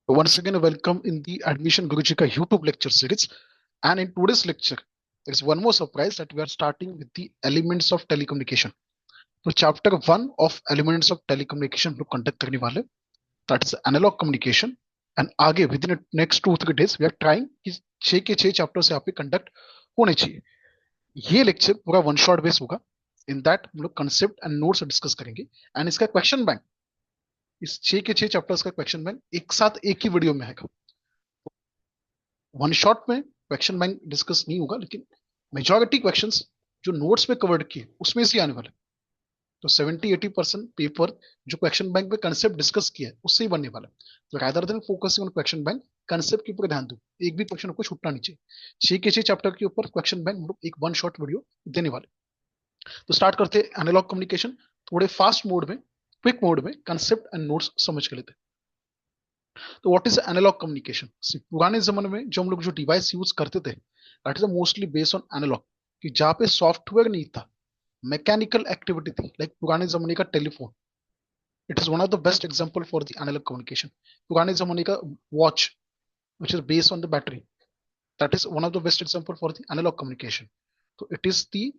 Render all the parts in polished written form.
Once again, welcome in the Admission Guruji ka YouTube lecture series. And in today's lecture, there is one more surprise that we are starting with the elements of telecommunication. तो chapter 1 of elements of telecommunication हम लोग conduct करने वाले, that is analog communication. And आगे within the next 2-3 days we are trying कि 6 के 6 chapters यहाँ पे conduct होने चाहिए. ये lecture पूरा one shot बेस होगा. In that हम लोग concept and notes discuss करेंगे. And इसका question bank, इस 6 के 6 chapters का question bank एक साथ एक ही वीडियो में आएगा. वन शॉट में क्वेश्चन बैंक डिस्कस नहीं होगा, लेकिन मेजॉरिटी क्वेश्चंस जो नोट्स में कवर्ड किए उसमें से आने वाले. तो 70-80% पेपर जो क्वेश्चन बैंक में कंसेप्ट डिस्कस किया है उससे ही बनने वाला है. तो rather than focusing on question bank, concept के ऊपर ध्यान दो. एक भी क्वेश्चन को छूटना नहीं चाहिए. 6 के 6 चैप्टर के ऊपर क्वेश्चन बैंक हम लोग एक वन शॉट वीडियो देने वाले. तो स्टार्ट करते हैं एनालॉग कम्युनिकेशन. थोड़े फास्ट मोड में, क्विक मोड में कंसेप्ट एंड नोट्स समझ के लेते हैं. तो व्हाट इज एनालॉग कम्युनिकेशन? पुराने जमाने में जो हम लोग जो डिवाइस यूज करते थे, that is mostly based on analogue, कि जहाँ पे सॉफ्टवेयर नहीं था, मैकेनिकल एक्टिविटी थी. लाइक पुराने जमाने का telephone, it is one of the best example for the analog communication. पुराने जमाने का watch which is based on the battery, that is one of the best example for the analog communication. तो it is the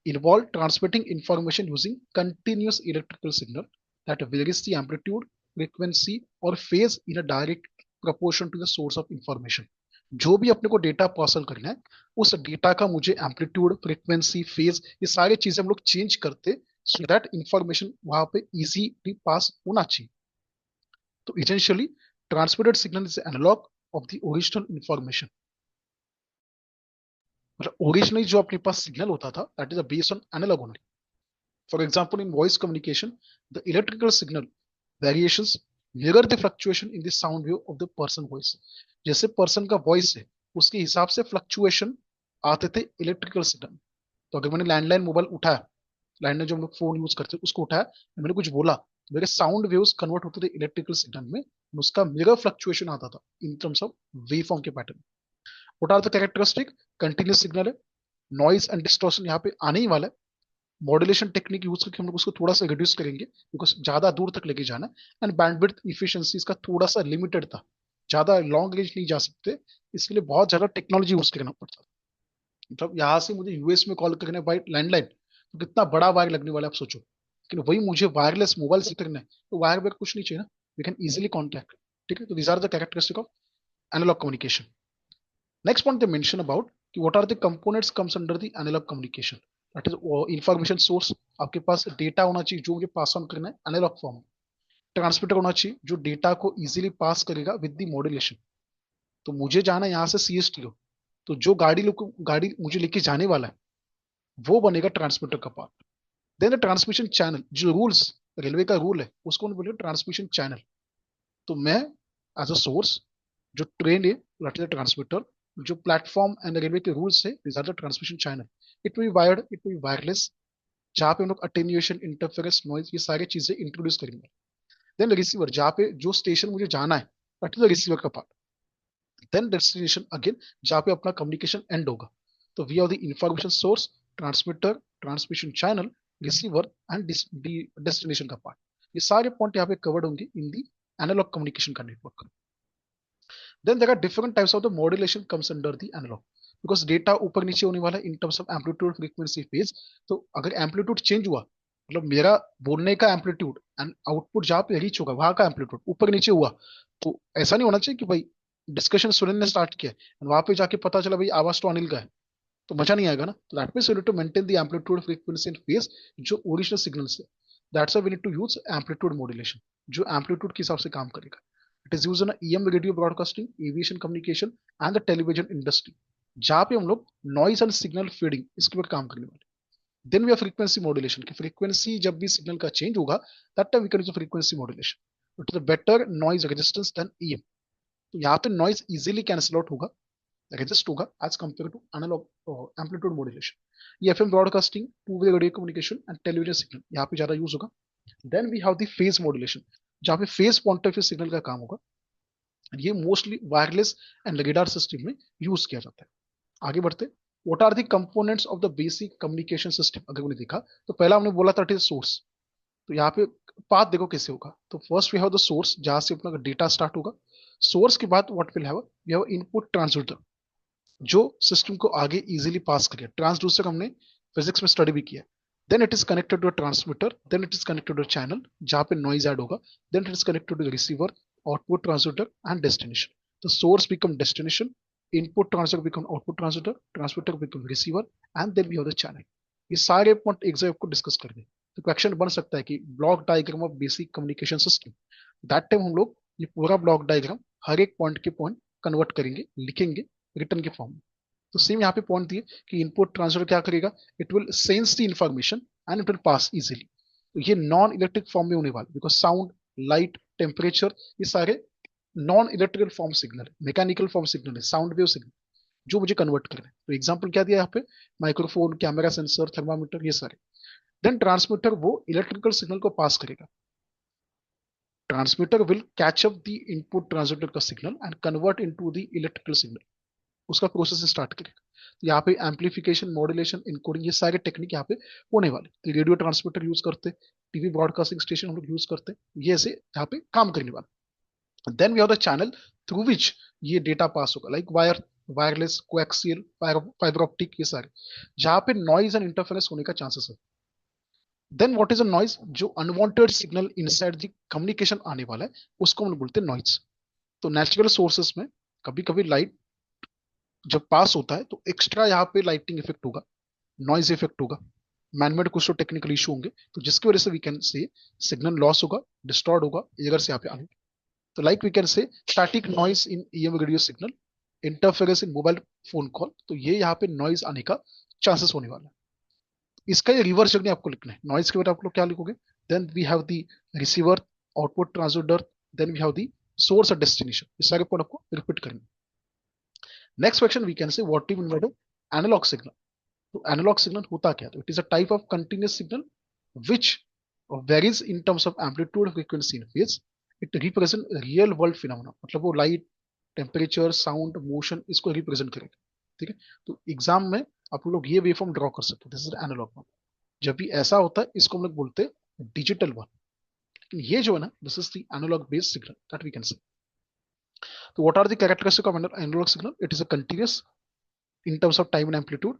involve transmitting information using continuous electrical signal that varies the amplitude, frequency or phase in a direct proportion to the source of information. जो भी अपने को data pass करना है, उस data का मुझे एम्पलीट्यूड, फ्रीक्वेंसी, फेज, ये सारी चीजें हम लोग चेंज करते, सो दैट इंफॉर्मेशन वहां पे इजीली पास होना चाहिए. तो essentially transmitted signal is analogue of the original information. मतलब ओरिजिनली जो अपने पास सिग्नल होता था, that is based on analogue only. For example, in voice communication, the electrical signal variations mirror the fluctuation in the sound wave of the person voice. जैसे person का voice है, उसके हिसाब से फ्लक्चुएशन आते थे इलेक्ट्रिकल सिग्नल. तो अगर मैंने लैंडलाइन मोबाइल उठाया, लैंडलाइन जो हम लोग फोन यूज करते हैं उसको उठाया, मैंने कुछ बोला, मेरे साउंड वेव्स कन्वर्ट होते थे इलेक्ट्रिकल सिग्नल में, उसका मिरर फ्लक्चुएशन आता था in terms of wave form के pattern. What are the characteristic? Continuous signal है, नॉइज एंड डिस्टॉर्शन यहाँ पे आने ही वाला है. मॉड्यूलेशन टेक्निक यूज करके हम लोग उसको थोड़ा सा रिड्यूस करेंगे, बिकॉज ज्यादा दूर तक लेके जाना है. एंड बैंडविड्थ इफिशिएंसी इसका थोड़ा सा लिमिटेड था, ज्यादा लॉन्ग रेंज नहीं जा सकते, इसके लिए बहुत ज्यादा टेक्नोलॉजी यूज करना पड़ता. मतलब यहाँ से मुझे यूएस में कॉल करना है बाई लैंडलाइन, तो कितना बड़ा वायर लगने वाला है आप सोचो. लेकिन वही मुझे वायरलेस मोबाइल से करना है, तो वायर वेयर कुछ नहीं चाहिए ना, वी कैन इजिली कॉन्टैक्ट. ठीक है, तो these are the characteristic of analog communication. Next point they mention about कि what are the components comes under the analog communication. That is information source. आपके पास डेटा होना चाहिए जो मुझे पास ऑन करना है एनालॉग फॉर्म में. ट्रांसमीटर होना चाहिए जो डेटा को इजीली पास करेगा विद द मॉड्यूलेशन. तो मुझे जाना है यहाँ से सीएसटीओ, तो जो गाड़ी मुझे लेके जाने वाला है वो बनेगा ट्रांसमीटर का part. Then the transmission channel, जो रूल्स, रेलवे का रूल है उसको बोलेगा ट्रांसमिशन चैनल. तो मैं एज अ सोर्स, जो ट्रेन है दैट इज द ट्रांसमीटर, जो प्लेटफॉर्म एंड रेलवे के रूल्स है this are the transmission channel. It will be wired, it will be wireless, जहाँ पे हम लोग अटेन्यूएशन, इंटरफेरेंस, नॉइज, ये सारी चीजें इंट्रोड्यूस करेंगे. देन रिसीवर, जहाँ पे जो स्टेशन मुझे जाना है दैट इज द रिसीवर का पार्ट. देन डेस्टिनेशन अगेन, जहाँ पे अपना कम्युनिकेशन एंड होगा. तो we are the information source, transmitter, transmission channel, receiver and destination का पार्ट. ये सारे पॉइंट यहाँ पे कवर्ड होंगे इन दी एनालॉग कम्युनिकेशन का network. Then there are different types of the modulation comes under the analog, because data ऊपर नीचे होने वाला है इन terms of amplitude, frequency, phase. तो अगर एम्पलीट्यूड चेंज हुआ, मतलब मेरा बोलने का एम्पलीट्यूड एंड आउटपुट जहाँ पे रीच होगा वहां का एम्पलीट्यूड ऊपर नीचे हुआ, तो ऐसा नहीं होना चाहिए कि भाई डिस्कशन सुनील ने स्टार्ट किया है वहां पे जाके पता चला भाई आवाज तो अनिल का है, तो मजा नहीं आएगा ना. तो that means we need to maintain the amplitude, frequency and phase जो ओरिजिनल सिग्नल्स है. That's why we need to use amplitude modulation, जो एम्पलीट्यूड के हिसाब से काम करेगा. It is use in EM radio broadcasting, aviation communication and the television industry, जहाँ पे हम लोग नॉइज एंड सिग्नल फीडिंग इसके ऊपर काम करने वाले. Then we are frequency modulation, की फ्रीक्वेंसी जब भी सिग्नल का चेंज होगा that time we can use frequency modulation. It is better noise resistance than EM. तो यहाँ पे नॉइज इजीली कैंसिल आउट होगा, रेजिस्ट होगा as compare to analog amplitude modulation. ये FM broadcasting, two way radio communication and television signal यहाँ पे ज्यादा use होगा. Then we have the phase modulation, जहाँ पे phase point of view signal का काम होगा. ये mostly wireless and radar system में यूज किया जाता है. आगे बढ़ते, what are the components of the basic communication system. अगर हमने देखा तो पहला हमने बोला था इट इज सोर्स. तो यहाँ पे पाथ देखो कैसे होगा। तो first we have the source जहां से अपना डेटा स्टार्ट होगा। सोर्स के बाद what will have, we have input transducer जो सिस्टम को आगे इजीली पास करे। ट्रांसड्यूसर हमने फिजिक्स में स्टडी भी किया। Then it is connected to transmitter, then it is connected to channel जहां पे नॉइज ऐड होगा, then it is connected to receiver, output transmitter and destination. तो source become destination, input transmitter become output transmitter, transmitter become receiver and then we have the channel. ये सारे point एक जगह आपको discuss कर दें। तो क्वेश्चन बन सकता है कि block diagram of basic communication system. That time हम लोग ये पूरा ब्लॉक डायग्राम हर एक पॉइंट के पॉइंट कन्वर्ट करेंगे, लिखेंगे रिटर्न के फॉर्म में। तो सेम यहाँ पे पॉइंट दिए कि इनपुट ट्रांसफर क्या करेगा, it will sense the information and it will pass easily. तो ये नॉन इलेक्ट्रिक फॉर्म में होने वाला, बिकॉज साउंड, लाइट, टेम्परेचर ये सारे नॉन इलेक्ट्रिकल फॉर्म सिग्नल है, मैकेनिकल फॉर्म सिग्नल है, साउंड वेव सिग्नल जो मुझे कन्वर्ट करना है। तो एग्जाम्पल क्या दिया यहाँ पे, माइक्रोफोन, कैमरा, सेंसर, थर्मामीटर, ये सारे। देन ट्रांसमीटर वो इलेक्ट्रिकल सिग्नल को पास करेगा। Transmitter will catch up the input transmitter का signal and convert into the electrical signal, उसका प्रोसेस स्टार्ट करेगा। तो यहाँ पे एम्पलीफिकेशन, मॉड्यूलेशन, इनकोडिंग ये सारे टेक्निक यहाँ पे होने वाले। रेडियो ट्रांसमीटर यूज करते, टीवी ब्रॉडकास्टिंग स्टेशन हम लोग यूज करते, ये ऐसे यहाँ पे काम करने वाला। Then we have the channel through which ये डेटा पास होगा, like wire, wireless, coaxial, fibre optic, ये सारे जहाँ पे नॉइज एंड इंटरफेरेंस होने का चांसेस है। Then what is a noise, जो unwanted signal inside the communication आने वाला है उसको हम लोग बोलते हैं नॉइज। तो नेचुरल सोर्सेस में कभी कभी लाइट जब पास होता है तो एक्स्ट्रा यहाँ पे लाइटिंग इफेक्ट होगा, नॉइज इफेक्ट होगा, मैनमेड कुछ तो टेक्निकल इशू होंगे, तो जिसकी वजह से we can say signal loss होगा, डिस्टॉर्ट होगा, एरर से यहाँ पे आने। तो like we can say static noise in EM radio signal, interference in mobile phone call, तो ये यहाँ पे नॉइज आने का चांसेस होने वाला है। इसका ये रिवर्स जर्नी आपको लिखना है। नॉइज के बाद आप लोग क्या लिखोगे, then we have the receiver, output transducer, then we have the source और डेस्टिनेशन। इस सारे पॉइंट आपको रिपीट करेंगे। Next question we can say what you mean by analog signal. तो एनालॉग सिग्नल होता क्या है, it is a type of continuous signal which varies in terms of amplitude, frequency and phase. It represent real world phenomena, मतलब वो light, temperature, sound, motion इसको represent करेगा। ठीक है, तो एग्जाम में आप लोग ये वेवफॉर्म ड्रॉ कर सकते हो, दिस इज एनालॉग वन। जब भी ऐसा होता है इसको हम लोग बोलते हैं डिजिटल वन। लेकिन ये जो है ना, this is the analog based signal that we can say. तो what are the characteristic of analog signal, it is a continuous in terms of time and amplitude,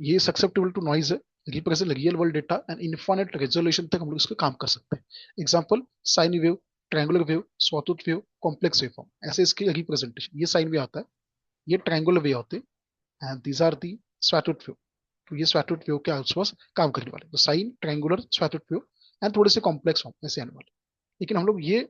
ये ससेप्टेबल टू नॉइज है, represent real world data and infinite resolution तक हम लोग इसका काम कर सकते हैं। Example sine wave, triangular wave, sawtooth wave, complex wave form, ऐसे इसके रिप्रेजेंटेशन। ये साइन वेव आता है, ये ट्रायंगुलर वेव होते हैं and these are the sawtooth wave. तो ये स्वैटूथ वेव के आसपास काम करने वाले, तो साइन, ट्रायंगुलर, स्वैटूथ वेव एंड थोड़े से कॉम्प्लेक्स फॉर्म ऐसे आने वाले। लेकिन हम लोग ये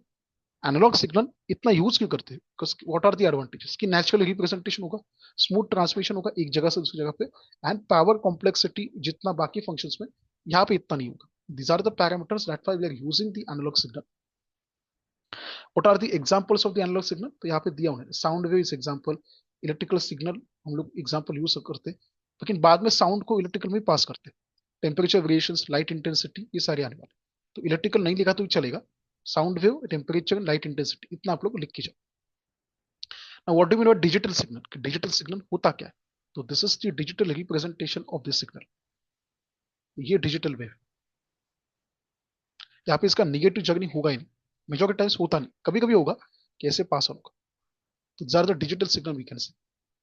एनालॉग सिग्नल इतना यूज क्यों करते हैं, because what are the advantages कि नेचुरल रिप्रेजेंटेशन होगा, स्मूथ ट्रांसमिशन होगा एक जगह से दूसरी जगह पे, एंड पावर कॉम्प्लेक्सिटी जितना बाकी फंक्शंस में यहाँ पे इतना नहीं होगा। These are the parameters that why we are using the analog signal. What are the examples of the analog signal, तो यहाँ पे दिया उन्होंने sound wave is example, electrical signal हम लोग एग्जांपल यूज करते हैं, लेकिन बाद में साउंड को इलेक्ट्रिकल में पास करते हैं। टेम्परेचर वेरिएशंस, लाइट इंटेंसिटी, ये सारे आने वाले। तो इलेक्ट्रिकल नहीं लिखा तो भी चलेगा, sound wave, temperature, light intensity, इतना आप लोग लिख के जाओ। Now, what do you mean by digital signal? Digital signal होता क्या है, तो this is the digital representation of this signal. ये डिजिटल वेव, यहाँ पे इसका निगेटिव जर्नी होगा ही नहीं, मेजॉरिटी टाइम्स होता नहीं, कभी कभी होगा कैसे पास होगा। तो these are the digital signal we can say.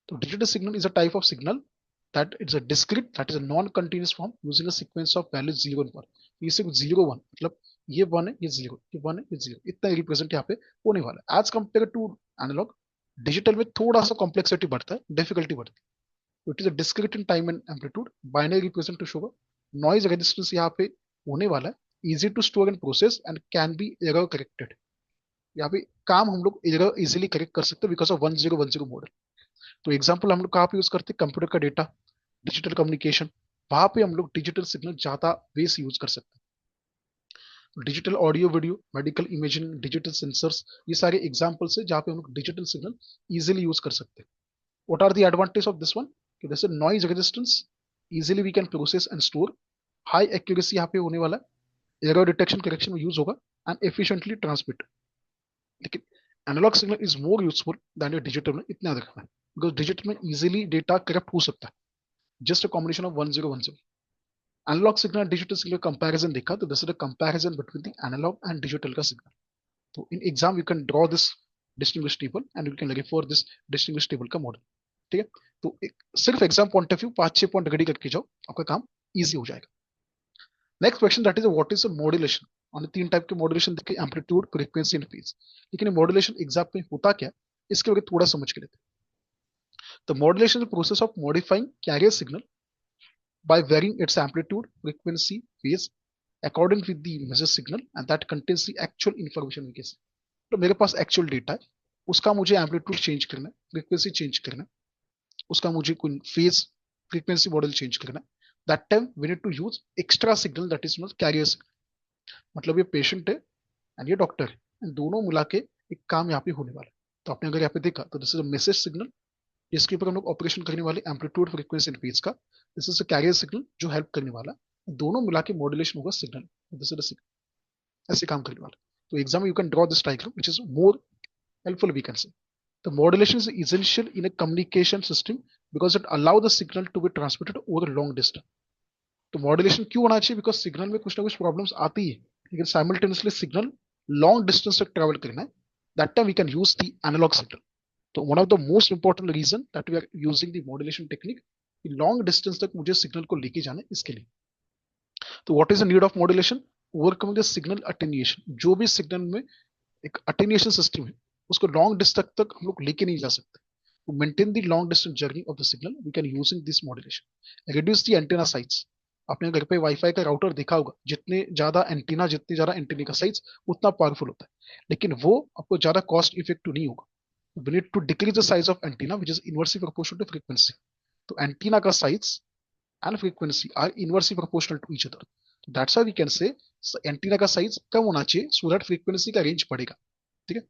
तो digital signal is a type of signal that it's a discrete, that is a non-continuous form using a sequence of values 0 and 1। ये सिर्फ 0 1, मतलब ये 1 है, ये 0, ये 1 है, ये 0, इतना रिप्रेजेंट यहाँ पे होने वाला है। As compare to analog, digital में थोड़ा सा कॉम्प्लेक्सिटी बढ़ता है, डिफिकल्टी बढ़ती है। It is a discrete in time and amplitude, binary representation होगा, नॉइज रेजिस्टेंस यहाँ पे होने वाला है, easy to store and process and can be error corrected. यहाँ पे काम हम लोग एरर इजीली करेक्ट कर सकते हैं बिकॉज ऑफ 1010 मॉडल। तो एग्जाम्पल हम लोग कहाँ पे यूज करते हैं, कंप्यूटर का डेटा, डिजिटल कम्युनिकेशन, वहां पे हम लोग डिजिटल सिग्नल ज्यादा बेस यूज कर सकते हैं। Digital audio video, medical imaging, digital sensors, ये सारे एग्जाम्पल्स है जहाँ पे हम लोग डिजिटल सिग्नल इजिली यूज कर सकते हैं। What are the advantage of this one, कि जैसे noise resistance, easily we can process and store, high accuracy यहाँ पे होने वाला है, एरर डिटेक्शन करेक्शन में यूज होगा एंड एफिशिएंटली ट्रांसमिट। लेकिन analog signal is more useful than your digital में, इतना याद रखना है, बिकॉज डिजिटल में इजीली डेटा करप्ट हो सकता है, just a combination of 1010। Analog signal digital signal comparison देखा, तो this is a comparison between the analog and digital का सिग्नल. तो in exam you can draw this distinguish table and you can refer this distinguish table का model. ठीक है, तो सिर्फ exam point of view 5-6 point ready करके जाओ, आपका काम इजी हो जाएगा. Next question that is what is modulation. हमने 3 टाइप के मॉड्यूलेशन देखे, एम्पलीट्यूड, फ्रीक्वेंसी एंड फेज. लेकिन ये मॉड्यूलेशन एग्जाम में होता क्या, इसके बारे में थोड़ा समझ के लेते हैं. तो modulation is the process of modifying carrier signal by varying its amplitude, frequency, phase according with the measure signal and that contains the actual information we can say. तो मेरे पास एक्चुअल डेटा है, उसका मुझे एम्पलीट्यूड चेंज करना है, frequency change करना है, उसका मुझे कोई फेज फ्रीक्वेंसी मॉडल चेंज करना है. That time we need to use extra signal that is not carrier signal. मतलब ये पेशेंट है एंड ये डॉक्टर है, दोनों मिला के एक काम यहाँ पे होने वाला है. तो आपने अगर यहाँ पे देखा तो this is a message signal, जिसके ऊपर हम लोग ऑपरेशन करने वाले एम्पलीट्यूड, फ्रीक्वेंसी एंड फेज का. This is a carrier signal जो हेल्प करने वाला, दोनों मिला के मॉड्यूलेशन होगा सिग्नल. दिस इज अ, ऐसे काम करने वाला. तो exam you can draw this diagram which is more helpful we can say. The modulation is essential in a communication system because it allow the signal to be transmitted over a long distance. तो modulation क्यों होना चाहिए, because signal में कुछ ना कुछ problems आती है, लेकिन साइमल्टेनियसली सिग्नल लॉन्ग डिस्टेंस तक ट्रेवल करना है. That time we can use the analog signal. तो one of the most important reason that we are using the modulation technique, long distance तक मुझे सिग्नल को लेके जाना है इसके लिए. तो what is the need of modulation, overcoming the signal attenuation. जो भी सिग्नल में एक अटेन्यूएशन सिस्टम है, उसको लॉन्ग डिस्टेंस तक हम लोग लेके नहीं जा सकते. to maintain the long distance journey of the signal we can using this modulation. Reduce the antenna size. आपने घर पे वाईफाई का राउटर देखा होगा, जितने ज्यादा एंटीना का साइज उतना पावरफुल होता है, लेकिन वो आपको ज्यादा कॉस्ट इफेक्टिव नहीं होगा. we need to decrease the size of antenna which is inversely proportional to frequency. तो एंटीना का size and frequency are inversely proportional to each other. That's why we can say antenna का size कम होना चाहिए so that frequency का range बढ़ेगा. ठीक है,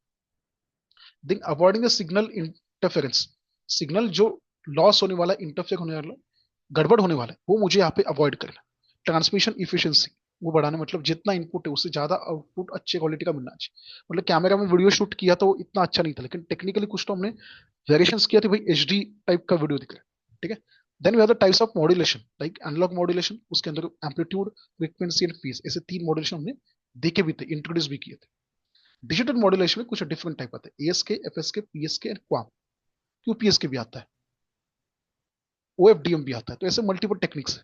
then avoiding the signal interference. Signal जो लॉस होने वाला, इंटरफेयर होने वाला, गड़बड़ होने वाला है, वो मुझे यहाँ पे अवॉइड करना. ट्रांसमिशन इफिशियंसी वो बढ़ाना, मतलब जितना इनपुट है उससे ज्यादा आउटपुट अच्छे क्वालिटी का मिलना चाहिए. मतलब कैमरा में वीडियो शूट किया तो इतना अच्छा नहीं था, लेकिन टेक्निकली कुछ तो हमने वेरिएशंस किया थे, भाई एचडी टाइप का वीडियो दिख रहा है. ठीक है, then we have the types of modulation like analog modulation, उसके अंदर एम्पलीट्यूड, फ्रीक्वेंसी एंड फेज, ऐसे 3 मॉड्यूलेशन हमने देखे भी थे, इंट्रोड्यूस भी किए थे. डिजिटल मॉड्यूलेशन में कुछ डिफरेंट टाइप आते हैं, ask, FSK, PSK and क्वाम. QPSK भी आता है, ओएफडीएम भी आता है. तो ऐसे मल्टीपल टेक्निक्स है.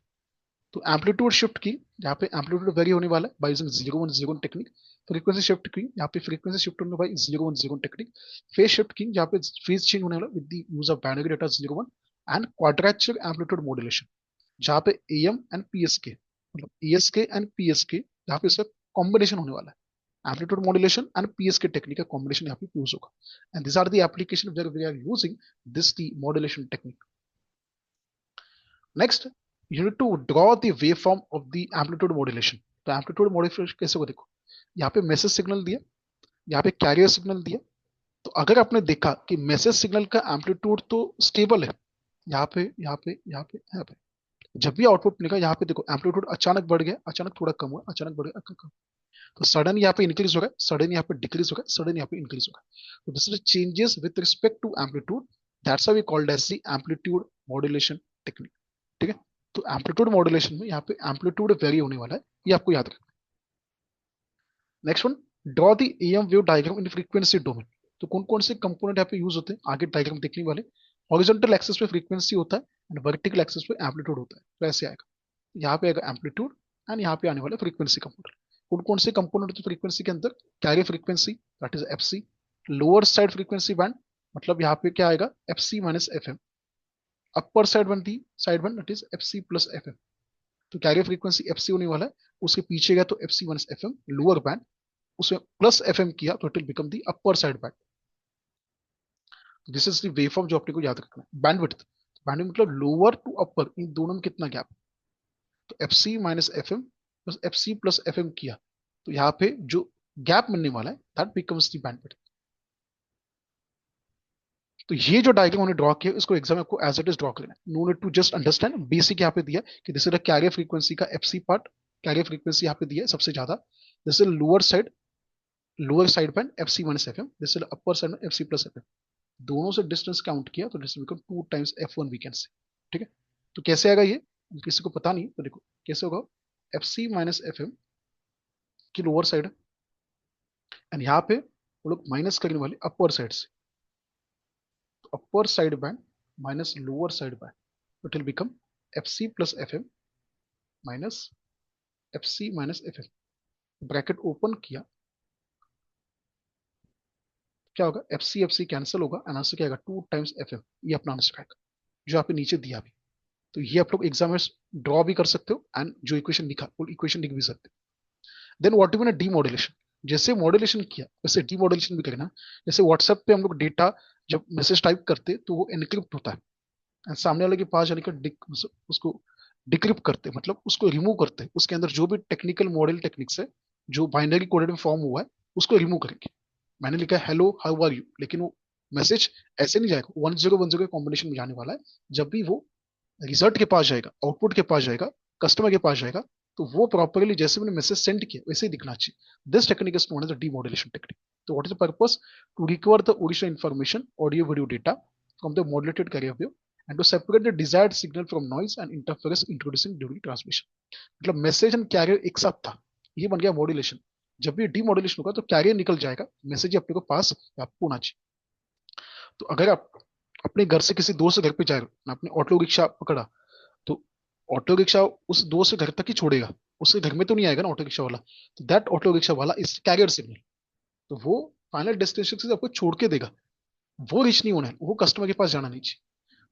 तो एम्पलीट्यूड शिफ्ट की, यहाँ पे एम्पलीट्यूड वेरी होने वाला है by using 0-1-0 technique. Frequency shift की, यहाँ पे फ्रीक्वेंसी शिफ्ट होने बाय 0-1-0 टेक्निक. फेज शिफ्ट की, यहाँ पे फेज चेंज होने वाला with the use of binary data 0-1. And quadrature amplitude modulation, जहाँ पे एएम एंड पीएसके, मतलब एएसके एंड पीएसके, यहाँ पे इसका कॉम्बिनेशन होने वाला है. Amplitude modulation and PSK technique का कॉम्बिनेशन यहाँ पे यूज होगा. And this are the application where we are using this the modulation technique. Next, you need to draw the waveform of the amplitude modulation. तो amplitude modulation कैसे को देखो, यहाँ पे मैसेज सिग्नल दिया, यहाँ पे कैरियर सिग्नल दिया. तो अगर आपने देखा कि मैसेज सिग्नल का एम्पलीट्यूड तो स्टेबल है, यहाँ पे यहाँ पे यहाँ पे यहाँ पे, जब भी आउटपुट निकला यहाँ पे देखो एम्पलीट्यूड अचानक बढ़ गया, अचानक थोड़ा कम हुआ, अचानक बढ़ गया, कम. तो सडन यहाँ पे इंक्रीज होगा, सडन यहाँ पे डिक्रीज होगा, सडन यहाँ पे इंक्रीज होगा. तो this is changes with respect to amplitude. That's why we called as the amplitude modulation technique. ठीक है, तो एम्पलीट्यूड मॉड्यूलेशन में यहाँ पे एम्पलीट्यूड वेरी होने वाला है, ये आपको याद रखना. Next one, draw the am wave diagram in frequency domain. तो कौन कौन से कंपोनेंट यहाँ पे यूज होते हैं, आगे डायग्राम देखने वाले. हॉरिजॉन्टल एक्सिस पे फ्रीक्वेंसी होता है एंड वर्टिकल एक्सिस पे एम्पलीट्यूड होता है. तो ऐसे आएगा, यहाँ पे आएगा एम्पलीट्यूड एंड यहाँ पे आने वाला फ्रीक्वेंसी कंपोनेंट. कौन कौन से कंपोनेंट होते हैं फ्रीक्वेंसी के अंदर, carrier frequency that is FC, lower side frequency band, मतलब यहाँ पे क्या आएगा FC minus FM, upper side band the side band that is FC plus FM. तो कैरियर फ्रीक्वेंसी एफसी होने वाला है, उसके पीछे गया तो FC minus FM lower band, उसमें प्लस एफएम किया तो it will become the upper side band. This is the waveform जो अपने को याद रखना है. बैंडविड्थ, बैंडविड्थ मतलब लोअर टू अपर, इन दोनों में कितना गैप. तो FC minus FM plus FC plus FM किया, तो यहाँ पे जो गैप मिलने वाला है दैट बिकम्स द बैंडविड्थ. तो ये जो डायग्राम हमने ड्रॉ किया, इसको एग्जाम में आपको एज इट इज ड्रॉ करना है. No need to just understand, basic यहाँ पे दिया कि this is the carrier frequency का एफसी पार्ट. कैरियर फ्रीक्वेंसी यहाँ पे दिया है सबसे ज्यादा. This is lower side band FC minus FM, this is upper side में एफसी प्लस एफएम. दोनों से डिस्टेंस काउंट किया तो this become 2 times F one we can say. ठीक है, तो कैसे आएगा ये, किसी को पता नहीं तो देखो कैसे होगा, F C minus F M की लोअर साइड है, एंड यहाँ पे वो लोग माइनस करने वाले अपर साइड से, तो upper side band minus lower side band, it will become F C plus F M minus F C minus F M, bracket open किया, क्या होगा, एफ सी कैंसिल होगा, एंड आंसर क्या आएगा, 2 टाइम्स एफ एम, ये अपना answer आएगा जो आपने नीचे दिया भी। तो ये आप लोग एग्जाम में ड्रॉ भी कर सकते हो, एंड जो इक्वेशन लिखा वो इक्वेशन लिख भी सकते हो। देन व्हाट यू डीमॉड्यूलेशन, जैसे मॉड्यूलेशन किया वैसे डीमॉड्यूलेशन भी करना। जैसे व्हाट्सएप पे हम लोग डेटा जब मैसेज टाइप करते तो वो एनक्रिप्ट होता है, and सामने वाले के पास जाने का उसको डिक्रिप्ट करते, मतलब उसको रिमूव करते, उसके अंदर जो भी टेक्निकल मॉडल टेक्निक्स है जो बाइनरी कोडेड में फॉर्म हुआ है उसको रिमूव करेंगे। मैंने लिखा है हेलो हाउ आर यू, लेकिन वो मैसेज ऐसे नहीं जाएगा, 1010 के कॉम्बिनेशन में जाने वाला है। जब भी वो रिजल्ट के पास जाएगा, आउटपुट के पास जाएगा, कस्टमर के पास जाएगा, तो वो प्रॉपरली जैसे मैंने मैसेज सेंड किया वैसे ही दिखना चाहिए। This technique is known as the demodulation technique. तो what is the purpose, to recover the original information audio video data from the modulated carrier wave and to separate the desired signal from noise and interference introducing during transmission. मतलब message and carrier एक साथ था, ये बन गया modulation. जब भी demodulation होगा तो कैरियर निकल जाएगा, मैसेज अपने को पास आपको होना चाहिए। तो अगर आप अपने घर से किसी दोस्त के घर पे जा रहे हो, आपने ऑटो रिक्शा पकड़ा, तो ऑटो रिक्शा उस दोस्त के घर तक ही छोड़ेगा, उसके घर में तो नहीं आएगा ना ऑटो रिक्शा वाला। तो दैट ऑटो रिक्शा वाला इज कैरियर सिग्नल, तो वो फाइनल डेस्टिनेशन से आपको छोड़ के देगा, वो रीच नहीं होना है, वो कस्टमर के पास जाना नहीं चाहिए।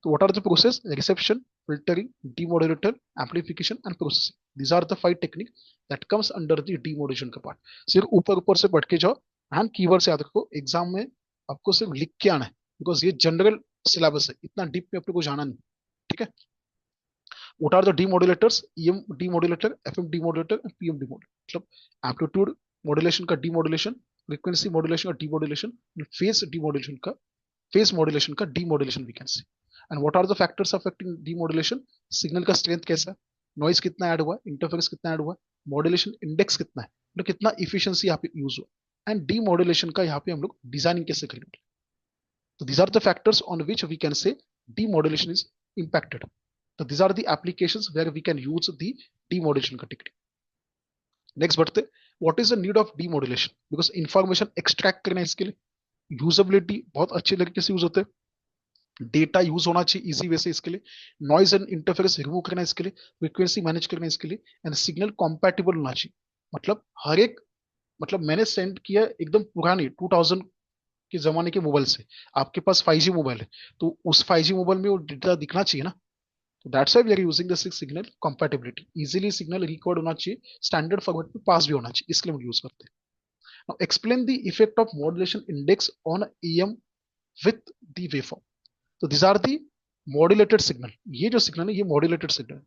तो what are the process, reception, filtering, demodulator, amplification and processing, these are the 5 technique that comes under the demodulation का पार्ट। सिर्फ ऊपर ऊपर से पढ़ के जाओ, एंड कीवर्ड से याद रखो, एग्जाम में आपको सिर्फ लिख के आना है, बिकॉज ये जनरल सिलेबस है, इतना डीप में अपने को जाना नहीं। ठीक है, what are the demodulators, em demodulator, fm demodulator and pm demodulator, मतलब amplitude modulation का demodulation, frequency modulation का demodulation, phase demodulation का phase modulation का demodulation we can see। and what are the factors affecting demodulation, signal का strength कैसा है, noise कितना add हुआ है, interference कितना ऐड हुआ है, modulation index कितना है, मतलब कितना efficiency यहाँ पे यूज हुआ, एंड demodulation का यहाँ पे हम लोग डिजाइनिंग कैसे करेंगे। तो these are the factors on which we can say demodulation is impacted। So these are the applications where we can use the demodulation का technique। नेक्स्ट बढ़ते, what is the need of demodulation, because information extract करना है, इसके लिए usability बहुत अच्छे तरीके से यूज होते हैं, डेटा यूज होना चाहिए इजी वे से इसके लिए, नॉइज एंड इंटरफेरेंस रिमूव करना है इसके लिए, फ्रीक्वेंसी मैनेज करना है इसके लिए, एंड सिग्नल कॉम्पैटिबल होना चाहिए। मतलब हर एक, मतलब मैंने सेंड किया एकदम पुरानी 2000 के जमाने के मोबाइल से, आपके पास 5G मोबाइल है, तो उस 5G मोबाइल में वो डेटा दिखना चाहिए ना। So that's why we are using the signal compatibility, easily signal record होना चाहिए, स्टैंडर्ड फॉर्मेट में पास भी होना चाहिए, इसलिए हम यूज करते हैं। Now explain the effect of modulation index on EM with the waveform। तो these are the modulated signal, ये जो सिग्नल है ये modulated signal है।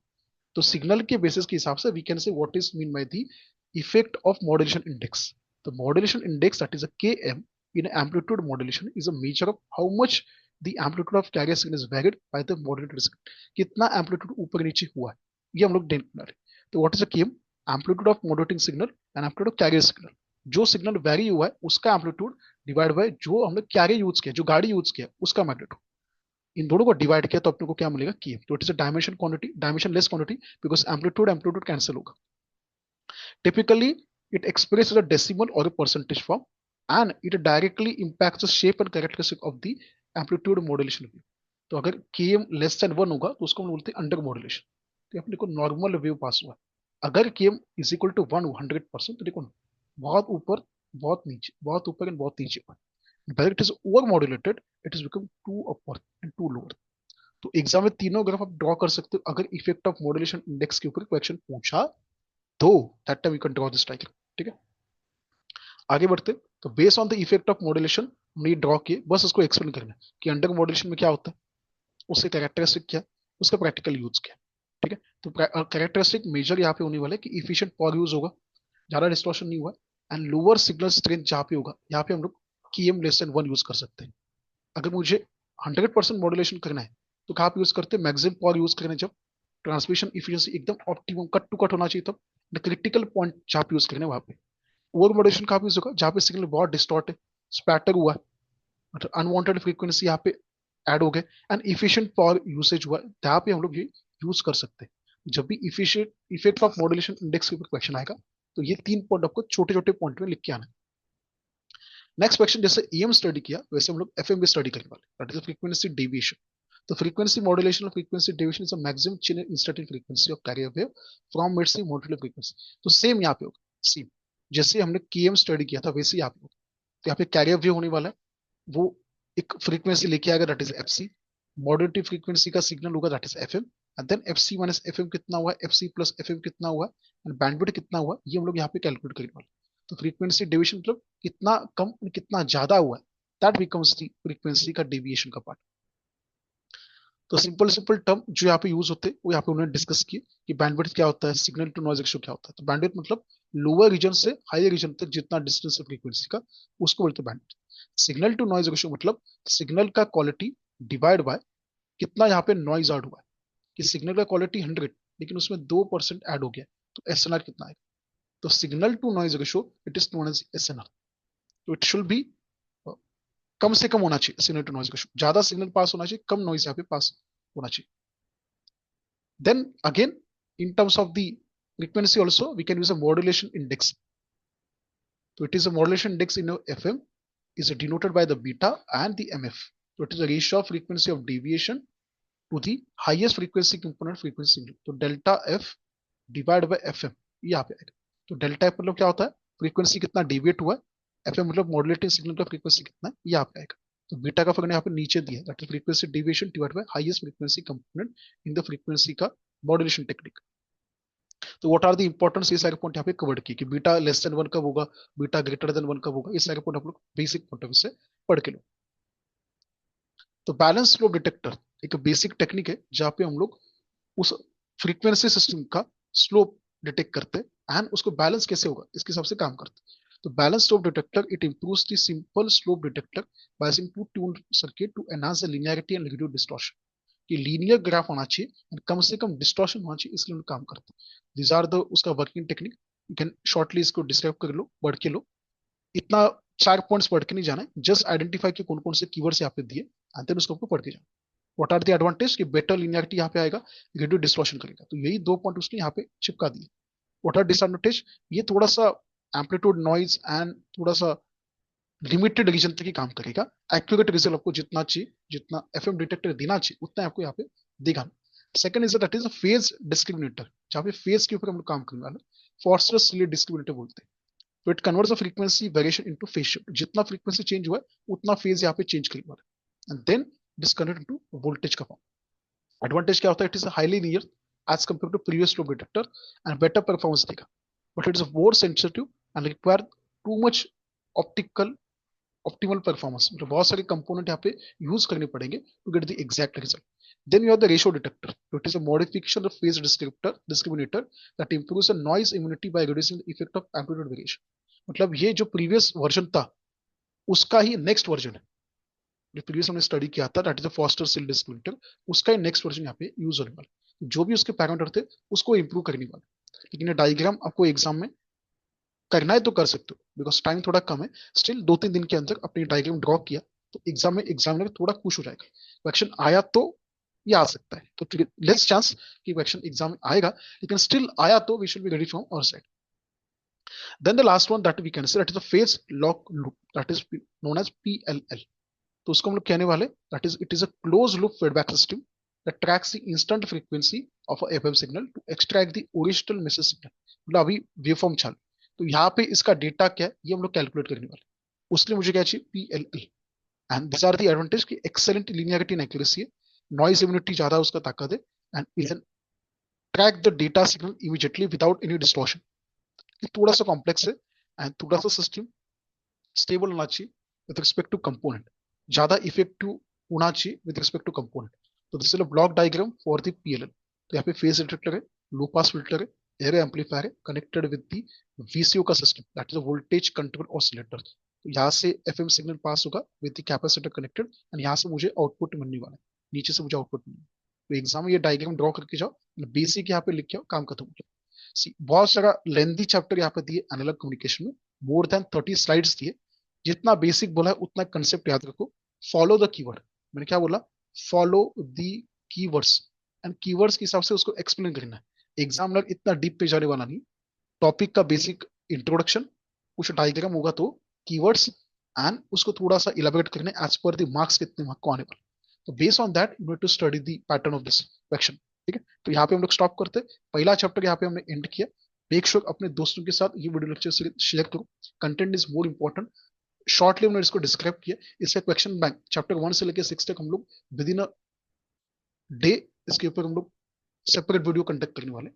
तो सिग्नल के बेसिस के हिसाब से we can say what is mean by the effect of modulation index। the modulation index, that is a km in amplitude modulation, is a measure of how much the amplitude of carrier signal is varied by the modulated signal। कितना amplitude ऊपर नीचे हुआ है, ये हम लोग देखने वाले। तो what is a km, amplitude of modulating signal and amplitude of carrier signal। जो सिग्नल वेरी हुआ है उसका एम्पलीट्यूड डिवाइड बाय जो हमने कैरियर यूज किया, जो गाड़ी यूज किया उसका मैग्नीट्यूड, इन दोनों को डिवाइड किया तो अपने को क्या मिलेगा, km। तो it is a dimension quantity, dimensionless quantity, because amplitude amplitude cancel होगा। Typically it expresses a decimal or a percentage form, and it directly impacts the shape and characteristic of the amplitude modulation wave। तो अगर km less than 1 होगा तो उसको हम बोलते हैं under modulation. तो अपने को नॉर्मल वेव पास हुआ। अगर km इज इक्वल टू 100%, तो देखो बहुत ऊपर, बहुत नीचे, बहुत ऊपर एंड बहुत नीचे। whether it is over modulated, it is become too upper and too lower। तो एग्जाम में तीनों ग्राफ आप ड्रॉ कर सकते हो, अगर इफेक्ट ऑफ मॉड्यूलेशन इंडेक्स के ऊपर क्वेश्चन पूछा तो that time you can draw this diagram. ठीक है, आगे बढ़ते, तो based on the effect of modulation हमने ये ड्रॉ किए, बस उसको एक्सप्लेन करना है कि अंडर मॉड्यूलेशन में क्या होता है, उसके कैरेक्टरिस्टिक क्या, उसका प्रैक्टिकल यूज क्या। ठीक है, तो कैरेक्टरिस्टिक मेजर यहाँ पे होने वाला है कि इफिशिएंट पावर यूज होगा, ज्यादा डिस्टॉर्शन नहीं हुआ, एंड लोअर सिग्नल स्ट्रेंथ जहाँ पे होगा, यहाँ पे हम लोग km लेस देन 1 यूज कर सकते हैं। अगर मुझे 100% मॉड्यूलेशन करना है तो कहाँ पे यूज करते हैं, मैक्सिमम पावर यूज करना है जब ट्रांसमिशन इफिशिएंसी एकदम ऑप्टिमम कट टू कट होना चाहिए, तब क्रिटिकल पॉइंट जहाँ पे यूज करना है वहां पे। ओवर मॉड्यूलेशन कहाँ पे यूज होगा, जहाँ पे सिग्नल बहुत डिस्टॉर्ट है, स्पैटर हुआ है, मतलब अनवांटेड फ्रीक्वेंसी यहाँ पे ऐड हो गए, एंड इफिशिएंट पावर यूसेज हुआ है, जहाँ पे हम लोग ये यूज कर सकते हैं। जब भी इफेक्ट ऑफ मॉड्यूलेशन इंडेक्स के ऊपर क्वेश्चन आएगा तो ये 3 पॉइंट आपको छोटे छोटे पॉइंट में लिख के आना है। नेक्स्ट क्वेश्चन, जैसे ईएम स्टडी किया वैसे हम लोग एफएम भी स्टडी करने वाले, दैट इज फ्रीक्वेंसी डेविएशन। तो फ्रीक्वेंसी मॉड्यूलेशन और frequency deviation is a maximum change in instant frequency of carrier wave from mid C modular frequency. तो सेम यहाँ पे होगा, सेम जैसे हमने केएम स्टडी किया था वैसे ही यहाँ पे होगा। तो यहाँ पे कैरियर वेव होने वाला है, वो एक फ्रीक्वेंसी लेके आएगा, that is FC. Modulative frequency का सिग्नल होगा, that is FM. And then FC minus FM कितना हुआ, एफसी प्लस एफएम कितना हुआ, एंड बैंडविड्थ कितना हुआ, ये हम लोग यहाँ पे कैलकुलेट करने वाले। तो फ्रीक्वेंसी डेविएशन मतलब कितना कम कितना ज्यादा हुआ है, दैट बिकम्स द फ्रीक्वेंसी का डेविएशन का पार्ट। तो सिंपल सिंपल टर्म जो यहाँ पे यूज होते हैं वो यहाँ पे उन्होंने डिस्कस किए कि बैंडविड्थ क्या होता है, सिग्नल टू नॉइज रेशियो क्या होता है। तो बैंडविड्थ मतलब लोअर रीजन से हायर रीजन तक जितना डिस्टेंस है फ्रीक्वेंसी का, उसको बोलते हैं bandwidth. Signal to noise ratio मतलब सिग्नल का क्वालिटी डिवाइड बाय कितना यहाँ पे नॉइज ऐड हुआ है, कि सिग्नल का क्वालिटी 100 लेकिन उसमें 2% ऐड हो गया, तो एसएनआर कितना आएगा। तो signal to noise ratio it is known as SNR. तो इट शुड बी कम से कम होना चाहिए सिग्नल टू नॉइज रेशियो, ज्यादा सिग्नल पास होना चाहिए, कम नॉइज यहाँ पे पास होना चाहिए। Then again, in terms of the frequency also, we can use a modulation index. So it is a modulation index in a FM is denoted by the beta and the MF. So it is a ratio of frequency of deviation to the highest frequency component frequency signal. तो delta F divided by FM ये यहाँ पे आएगा। तो delta F मतलब क्या होता है, फ्रीक्वेंसी कितना डेविएट हुआ है, एफ एम मतलब मॉड्यूलेटिंग सिग्नल का फ्रीक्वेंसी कितना है, ये यहाँ पे आएगा। तो बीटा का फंक्शन यहाँ पे नीचे दिया है, that is frequency deviation divided by highest frequency component in the frequency का मॉड्यूलेशन टेक्निक। तो व्हाट आर द इंपॉर्टेंस, ये सारे पॉइंट यहाँ पे कवर किए कि बीटा लेस देन 1 कब होगा, बीटा ग्रेटर देन 1 कब होगा, ये सारे पॉइंट आप लोग बेसिक पॉइंट ऑफ व्यू से पढ़ के लो। तो बैलेंस स्लोप डिटेक्टर एक बेसिक टेक्निक है जहाँ पे हम लोग उस फ्रीक्वेंसी सिस्टम का स्लोप डिटेक्ट करते हैं एंड उसको बैलेंस कैसे होगा इसके हिसाब से काम करते हैं। तो balance slope detector it improves the simple slope detector by using two tune circuit to enhance the linearity and reduce distortion. कि लीनियर ग्राफ होना चाहिए and कम से कम डिस्टॉर्शन होना चाहिए, इसलिए हम काम करते हैं। दिस आर द उसका working technique, you can shortly इसको डिस्क्राइब कर लो, पढ़ के लो। इतना 4 पॉइंट्स पढ़ के नहीं जाना है, जस्ट आइडेंटिफाई कि कौन कौन से कीवर्ड्स यहाँ पे दिए एंड देन उसको आपको पढ़ के जाना। व्हाट आर द एडवांटेज, कि बेटर लिनियरिटी यहाँ पे आएगा, रिड्यूस डिस्टॉर्शन करेगा, तो यही 2 पॉइंट उसने यहाँ पे चिपका दिए। व्हाट आर डिसएडवांटेज, ये थोड़ा सा एम्पलीट्यूड नॉइज एंड थोड़ा सा लिमिटेड रीजन तक ही काम करेगा। एक्यूरेट रिजल्ट आपको जितना चाहिए, जितना एफएम डिटेक्टर देना चाहिए उतना आपको यहाँ पे देगा। Second is that is a phase discriminator, जहाँ पे फेज के ऊपर हम लोग काम करने वाले, फॉस्टर सीरियल डिस्क्रिमिनेटर बोलते हैं। तो it converts the frequency variation into phase shift, जितना फ्रीक्वेंसी चेंज हुआ है उतना फेज यहाँ पे चेंज करने वाला है, and then disconnect into voltage का फॉर्म। एडवांटेज क्या होता है, it is highly near as compare to previous slope detector and better performance देगा, but it is more sensitive and require too much optical optimal performance, मतलब बहुत सारे component यहाँ पे यूज करने पड़ेंगे to get the exact result. Then you have the ratio detector, it is a modification of phase discriminator that improves the noise immunity by reducing the effect of amplitude variation. मतलब ये जो previous version था उसका ही next version है, जो previous हमने study किया था that is a foster serial discriminator, उसका ही नेक्स्ट वर्जन यहाँ पे यूज होने वाला, जो भी उसके पैरामीटर थे उसको इंप्रूव करने वाला। लेकिन ये डायग्राम आपको एग्जाम में करना है तो कर सकते हो, बिकॉज टाइम थोड़ा कम है, स्टिल 2-3 दिन के अंदर अपनी डायग्राम ड्रॉ किया तो एग्जाम में एग्जामिनर थोड़ा खुश हो जाएगा, क्वेश्चन आया तो ये आ सकता है, तो लेस चांस कि क्वेश्चन एग्जाम में आएगा, लेकिन स्टिल आया तो we should be ready from our side. Then the last one that we can say that is a phase lock loop, that is known as PLL. तो उसको हम लोग कहने वाले that is it is a close loop feedback system that tracks the instant frequency of a FM signal to extract the original message signal। मतलब अभी waveform चालू, तो यहाँ पे इसका डेटा क्या है ये हम लोग कैलकुलेट करने वाले, उसके लिए मुझे क्या चाहिए, PLL. And this are the advantage की एक्सेलेंट लिनियरिटी एंड एक्यूरेसी है, नॉइज इम्यूनिटी ज्यादा उसका ताकत है, and it can track the data signal immediately without any distortion. ये थोड़ा सा कॉम्प्लेक्स है एंड थोड़ा सा सिस्टम स्टेबल होना चाहिए विद रिस्पेक्ट टू कंपोनेंट, ज्यादा इफेक्टिव होना चाहिए विद रिस्पेक्ट टू कंपोनेंट। तो this is a block diagram for the PLL. तो यहाँ पे फेज डिटेक्टर है, लो पास फिल्टर है, एरो एम्पलीफायर है, कनेक्टेड विद द वीसीओ का system that is a voltage control oscillator. तो यहाँ से एफएम सिग्नल पास होगा with the capacitor connected and यहाँ से मुझे आउटपुट मिलने वाला है, नीचे से मुझे आउटपुट मिलने। तो एग्जाम में ये डायग्राम ड्रॉ करके जाओ, बेसिक यहाँ पे लिख के आओ, काम खत्म हो गया। बहुत सारा लेंथी चैप्टर यहाँ पे दिए एनालॉग कम्युनिकेशन में, मोर देन 30 स्लाइड्स दिए। जितना बेसिक बोला है उतना कंसेप्ट याद रखो, फॉलो द कीवर्ड, मैंने क्या बोला, follow the keywords, and keywords के हिसाब से उसको एक्सप्लेन करना है। एग्जामिनर इतना डीप पे जाने वाला नहीं, टॉपिक का बेसिक इंट्रोडक्शन, कुछ डायग्राम होगा तो कीवर्ड्स, एंड उसको थोड़ा सा इलेबोरेट करने एज पर द मार्क्स कितने मार्क को आने वाले। तो based on that you need to study the pattern of this question. ठीक है, तो यहाँ पे हम लोग स्टॉप करते हैं, पहला चैप्टर यहाँ पे हमने एंड किया। मेक श्योर अपने दोस्तों के साथ ये वीडियो लेक्चर शेयर करो, content is more important. Shortly हमने इसको डिस्क्राइब किया, इसका क्वेश्चन बैंक चैप्टर 1 से लेकर 6 तक हम लोग विद इन अ डे इसके ऊपर हम लोग सेपरेट वीडियो कंडक्ट करने वाले।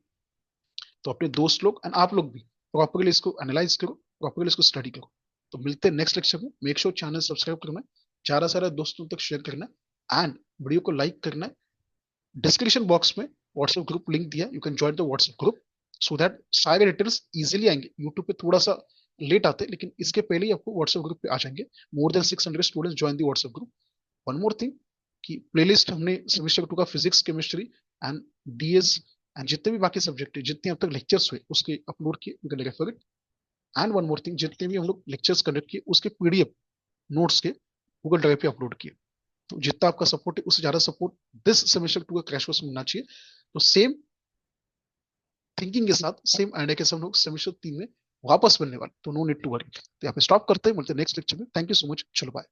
तो अपने दोस्त लोग एंड आप लोग भी प्रॉपरली इसको एनालाइज करो, प्रॉपरली इसको स्टडी करो। तो मिलते हैं नेक्स्ट लेक्चर में। मेक श्योर चैनल सब्सक्राइब करना है, ज्यादा से ज्यादा दोस्तों तक शेयर करना है, एंड वीडियो को लाइक करना है। डिस्क्रिप्शन बॉक्स में व्हाट्सएप ग्रुप लिंक दिया, you can join the WhatsApp group so that सारे डिटेल्स इजिली आएंगे। यूट्यूब पे थोड़ा सा लेट आते हैं, लेकिन इसके पहले ही आपको व्हाट्सएप ग्रुप पे आ जाएंगे। More than 600 students join the WhatsApp group. One more thing कि प्लेलिस्ट हमने सेमेस्टर 2 का physics, chemistry and DS and जितने भी बाकी सब्जेक्ट है, जितने अब तक लेक्चर्स हुए उसके अपलोड किए, you can refer it. And one more thing, जितने भी हम लोग लेक्चर्स कंडक्ट किए उसके पीडीएफ नोट्स के गूगल ड्राइव पे अपलोड किए। तो जितना आपका सपोर्ट है उससे ज्यादा सपोर्ट दिस सेमेस्टर 2 का क्रैश कोर्स मिलना चाहिए। तो सेम थिंकिंग के साथ, सेम आइडिया के साथ हम लोग सेमेस्टर 3 में वापस मिलने वाले, तो नो नीड टू वरी। तो यहाँ पे स्टॉप करते हैं, मिलते हैं नेक्स्ट लेक्चर में। थैंक यू सो मच, चलो बाय।